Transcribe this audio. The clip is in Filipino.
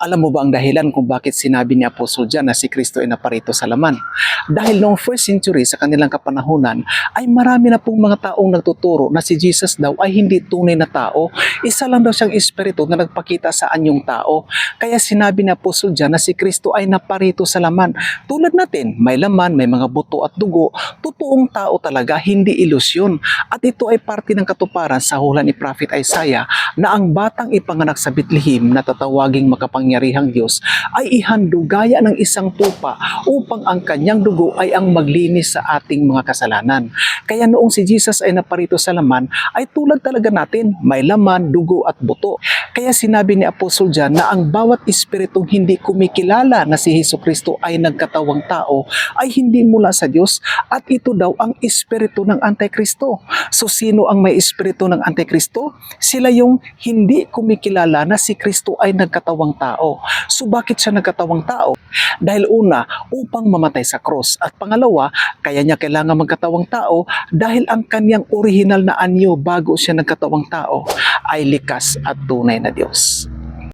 Alam mo ba ang dahilan kung bakit sinabi ni Apostol John na si Kristo ay naparito sa laman? Dahil noong first century sa kanilang kapanahunan ay marami na pong mga taong nagtuturo na si Jesus daw ay hindi tunay na tao. Isa lang daw siyang espiritu na nagpakita sa anyong tao. Kaya sinabi ni Apostol John na si Kristo ay naparito sa laman. Tulad natin, may laman, may mga buto at dugo. Totoong tao talaga, hindi ilusyon. At ito ay parte ng katuparan sa hula ni Prophet Isaiah na ang batang ipanganak sa Bethlehem na tatawaging makapangyarihang Diyos ay ihandugaya ng isang tupa upang ang kanyang dugo ay ang maglinis sa ating mga kasalanan. Kaya noong si Jesus ay naparito sa laman, ay tulad talaga natin, may laman, dugo at buto. Kaya sinabi ni Apostol John na ang bawat espiritong hindi kumikilala na si Jesucristo ay nagkatawang tao ay hindi mula sa Diyos at ito daw ang espiritu ng Antikristo. So sino ang may espiritu ng Antikristo? Sila yung hindi kumikilala na si Kristo ay nagkatawang tao. So bakit siya nagkatawang tao? Dahil una, upang mamatay sa cross. At pangalawa, kaya niya kailangan magkatawang tao dahil ang kanyang original na anyo bago siya nagkatawang tao ay likas at tunay na Diyos.